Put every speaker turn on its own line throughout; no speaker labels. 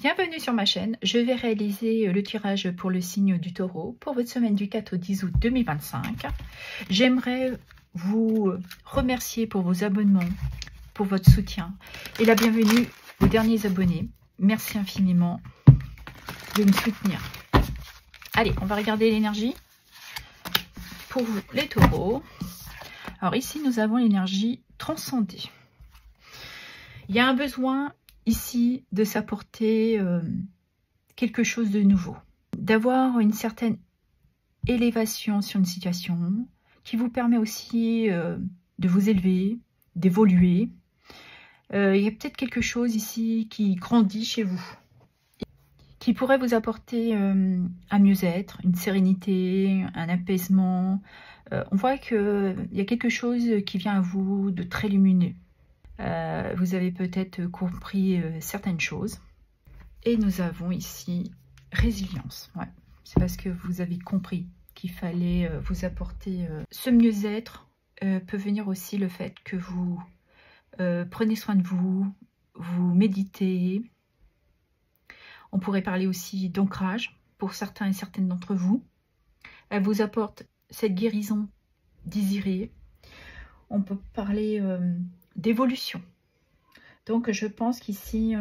Bienvenue sur ma chaîne. Je vais réaliser le tirage pour le signe du Taureau pour votre semaine du 4 au 10 août 2025. J'aimerais vous remercier pour vos abonnements, pour votre soutien et la bienvenue aux derniers abonnés. Merci infiniment de me soutenir. Allez, on va regarder l'énergie pour vous, les taureaux. Alors ici, nous avons l'énergie transcendée. Il y a un besoin ici de s'apporter quelque chose de nouveau, d'avoir une certaine élévation sur une situation qui vous permet aussi de vous élever, d'évoluer. Il y a peut-être quelque chose ici qui grandit chez vous, qui pourrait vous apporter un mieux-être, une sérénité, un apaisement. On voit qu'il y a quelque chose qui vient à vous de très lumineux. Vous avez peut-être compris certaines choses. Et nous avons ici résilience. Ouais. C'est parce que vous avez compris qu'il fallait vous apporter ce mieux-être. Peut venir aussi le fait que vous prenez soin de vous, vous méditez. On pourrait parler aussi d'ancrage pour certains et certaines d'entre vous. Elle vous apporte cette guérison désirée. On peut parler d'évolution. Donc je pense qu'ici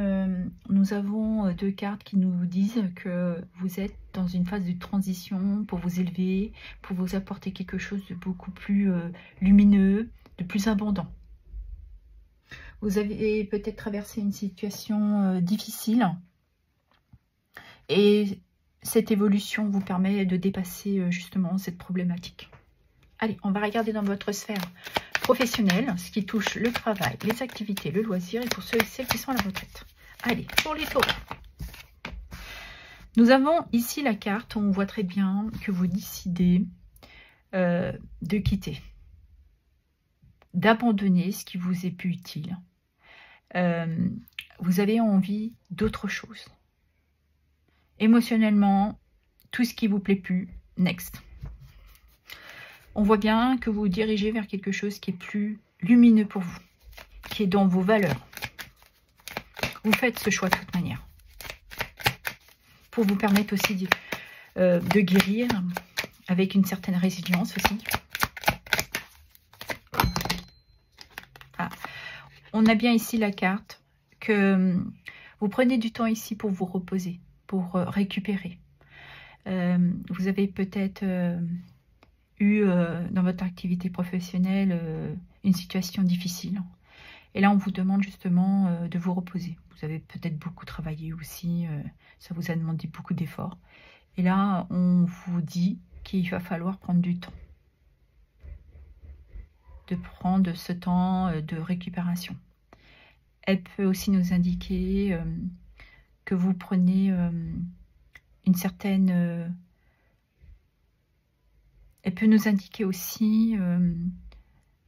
nous avons deux cartes qui nous disent que vous êtes dans une phase de transition pour vous élever, pour vous apporter quelque chose de beaucoup plus lumineux, de plus abondant. Vous avez peut-être traversé une situation difficile et cette évolution vous permet de dépasser justement cette problématique. Allez, on va regarder dans votre sphère professionnelle, ce qui touche le travail, les activités, le loisir et pour ceux et celles qui sont à la retraite. Allez, pour les taureaux. Nous avons ici la carte, on voit très bien que vous décidez de quitter, d'abandonner ce qui vous est plus utile. Vous avez envie d'autre chose. Émotionnellement, tout ce qui vous plaît plus, next. On voit bien que vous vous dirigez vers quelque chose qui est plus lumineux pour vous, qui est dans vos valeurs. Vous faites ce choix de toute manière. Pour vous permettre aussi de guérir avec une certaine résilience aussi. Ah. On a bien ici la carte que vous prenez du temps ici pour vous reposer, pour récupérer. Vous avez peut-être dans votre activité professionnelle une situation difficile. Et là, on vous demande justement de vous reposer. Vous avez peut-être beaucoup travaillé aussi, ça vous a demandé beaucoup d'efforts. Et là, on vous dit qu'il va falloir prendre du temps. De prendre ce temps de récupération. Elle peut aussi nous indiquer que vous prenez une certaine... Elle peut nous indiquer aussi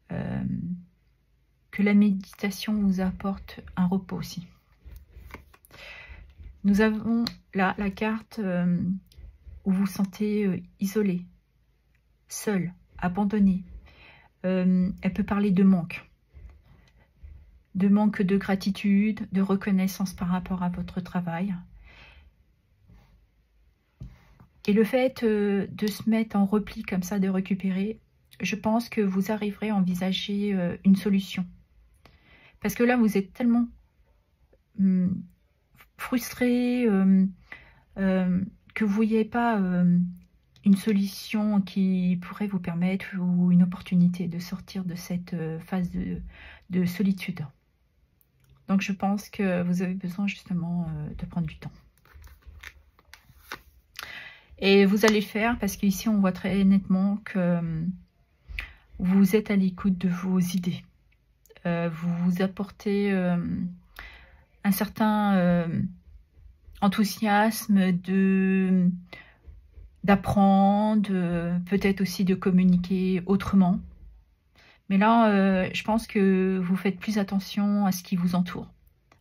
que la méditation vous apporte un repos aussi. Nous avons là la carte où vous vous sentez isolé, seul, abandonné. Elle peut parler de manque de gratitude, de reconnaissance par rapport à votre travail. Et le fait de se mettre en repli comme ça, de récupérer, je pense que vous arriverez à envisager une solution. Parce que là, vous êtes tellement frustré que vous ne voyez pas une solution qui pourrait vous permettre ou une opportunité de sortir de cette phase de solitude. Donc, je pense que vous avez besoin justement de prendre du temps. Et vous allez le faire parce qu'ici, on voit très nettement que vous êtes à l'écoute de vos idées. Vous vous apportez un certain enthousiasme d'apprendre, peut-être aussi de communiquer autrement. Mais là, je pense que vous faites plus attention à ce qui vous entoure,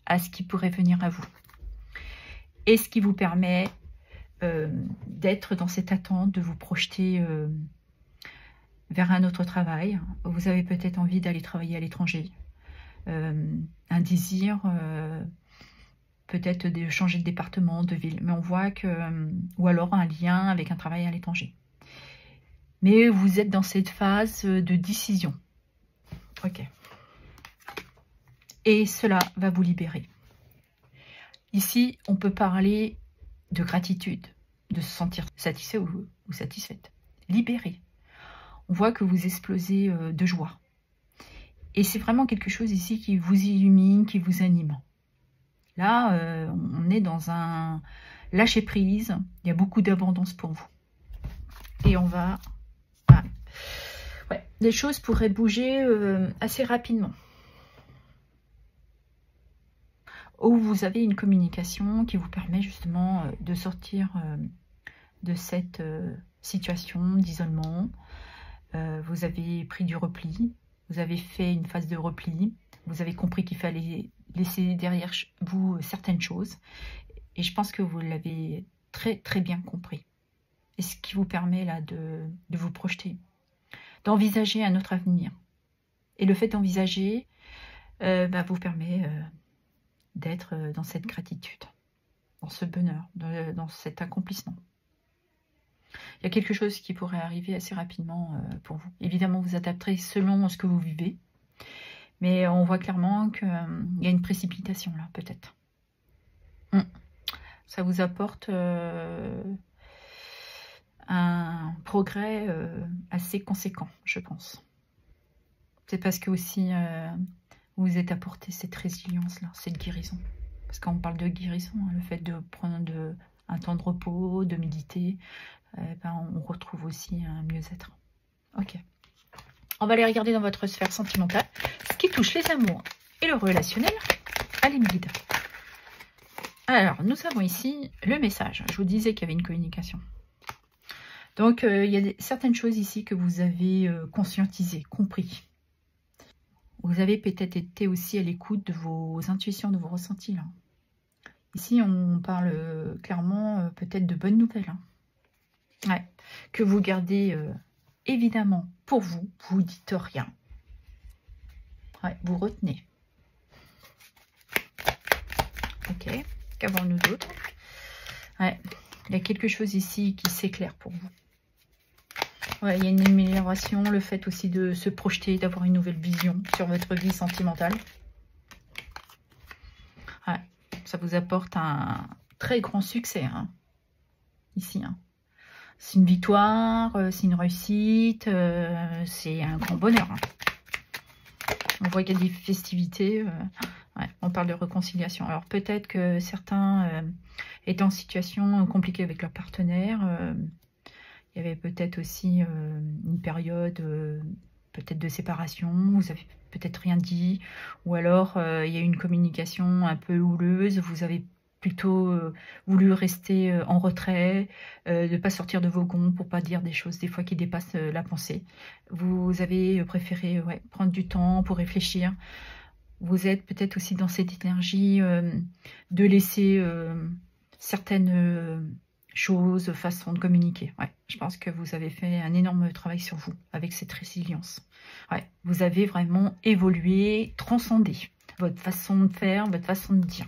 à ce qui pourrait venir à vous. Et ce qui vous permet d'être dans cette attente, de vous projeter vers un autre travail. Vous avez peut-être envie d'aller travailler à l'étranger. Un désir peut-être de changer de département, de ville, mais on voit que, ou alors un lien avec un travail à l'étranger. Mais vous êtes dans cette phase de décision. Ok. Et cela va vous libérer. Ici, on peut parler de gratitude, de se sentir satisfait ou satisfaite. Libéré. On voit que vous explosez de joie. Et c'est vraiment quelque chose ici qui vous illumine, qui vous anime. Là, on est dans un lâcher-prise. Il y a beaucoup d'abondance pour vous. Et on va... Ah. Ouais, les choses pourraient bouger assez rapidement. Ou vous avez une communication qui vous permet justement de sortir de cette situation d'isolement. Vous avez pris du repli. Vous avez fait une phase de repli. Vous avez compris qu'il fallait laisser derrière vous certaines choses. Et je pense que vous l'avez très très bien compris. Et ce qui vous permet là de vous projeter, d'envisager un autre avenir. Et le fait d'envisager vous permet d'être dans cette gratitude, dans ce bonheur, dans cet accomplissement. Il y a quelque chose qui pourrait arriver assez rapidement pour vous. Évidemment, vous adapterez selon ce que vous vivez. Mais on voit clairement qu'il y a une précipitation là, peut-être. Ça vous apporte un progrès assez conséquent, je pense. C'est parce que aussi vous vous êtes apporté cette résilience-là, cette guérison. Parce qu'on parle de guérison, hein, le fait de prendre un temps de repos, de méditer, on retrouve aussi un mieux-être. Ok. On va aller regarder dans votre sphère sentimentale ce qui touche les amours et le relationnel. Allez, mes guides. Alors, nous avons ici le message. Je vous disais qu'il y avait une communication. Donc, il y a certaines choses ici que vous avez conscientisées, compris. Vous avez peut-être été aussi à l'écoute de vos intuitions, de vos ressentis. Là. Ici, on parle clairement peut-être de bonnes nouvelles. Hein. Ouais. Que vous gardez évidemment pour vous. Vous ne dites rien. Ouais, vous retenez. Ok. Qu'avons-nous d'autre? Ouais. Il y a quelque chose ici qui s'éclaire pour vous. Ouais, il y a une amélioration, le fait aussi de se projeter, d'avoir une nouvelle vision sur votre vie sentimentale. Ouais, ça vous apporte un très grand succès, hein, ici. Hein. C'est une victoire, c'est une réussite, c'est un grand bonheur. Hein. On voit qu'il y a des festivités, ouais, on parle de réconciliation. Alors peut-être que certains étaient en situation compliquée avec leur partenaire. Il y avait peut-être aussi une période peut-être de séparation, vous avez peut-être rien dit, ou alors il y a eu une communication un peu houleuse, vous avez plutôt voulu rester en retrait, de ne pas sortir de vos gonds pour pas dire des choses des fois qui dépassent la pensée. Vous avez préféré prendre du temps pour réfléchir. Vous êtes peut-être aussi dans cette énergie de laisser certaines... choses, façon de communiquer. Ouais, je pense que vous avez fait un énorme travail sur vous avec cette résilience. Ouais, vous avez vraiment évolué, transcendé votre façon de faire, votre façon de dire,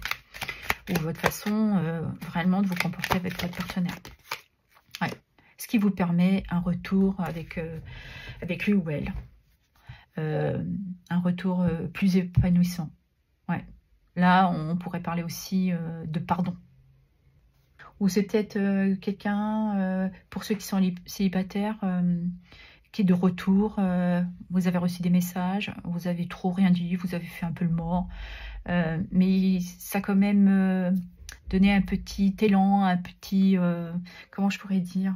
ou votre façon vraiment de vous comporter avec votre partenaire. Ouais, ce qui vous permet un retour avec lui ou elle, un retour plus épanouissant. Ouais, là on pourrait parler aussi de pardon. Ou c'est peut-être quelqu'un, pour ceux qui sont célibataires, qui est de retour. Vous avez reçu des messages, vous avez trop rien dit, vous avez fait un peu le mort. Mais ça a quand même donné un petit élan, un petit... comment je pourrais dire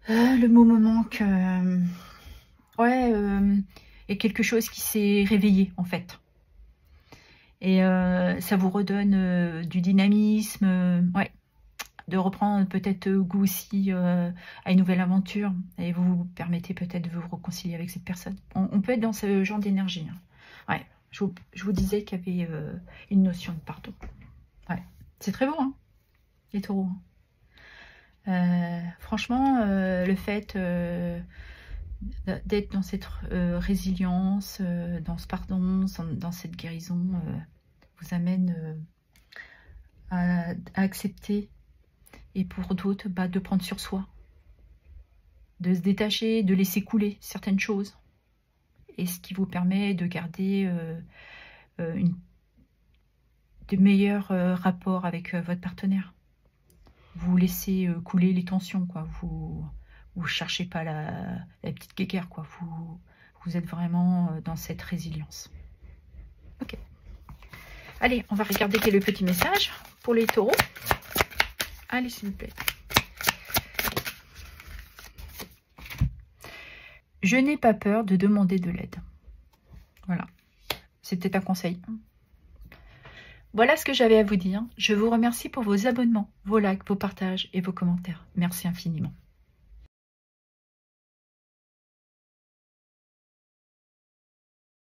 le mot me manque. Ouais, il y a quelque chose qui s'est réveillé, en fait. Et ça vous redonne du dynamisme, ouais, de reprendre peut-être goût aussi à une nouvelle aventure. Et vous permettez peut-être de vous réconcilier avec cette personne. On peut être dans ce genre d'énergie. Hein. Ouais, je vous disais qu'il y avait une notion de pardon. Ouais, c'est très beau, hein, les taureaux. Franchement, le fait d'être dans cette résilience, dans ce pardon, dans cette guérison... vous amène à accepter, et pour d'autres, de prendre sur soi, de se détacher, de laisser couler certaines choses, et ce qui vous permet de garder de meilleurs rapports avec votre partenaire. Vous laissez couler les tensions, quoi. Vous cherchez pas la petite guéguerre, quoi. Vous êtes vraiment dans cette résilience. Ok. Allez, on va regarder quel est le petit message pour les taureaux. Allez, s'il vous plaît. Je n'ai pas peur de demander de l'aide. Voilà. C'était un conseil. Voilà ce que j'avais à vous dire. Je vous remercie pour vos abonnements, vos likes, vos partages et vos commentaires. Merci infiniment.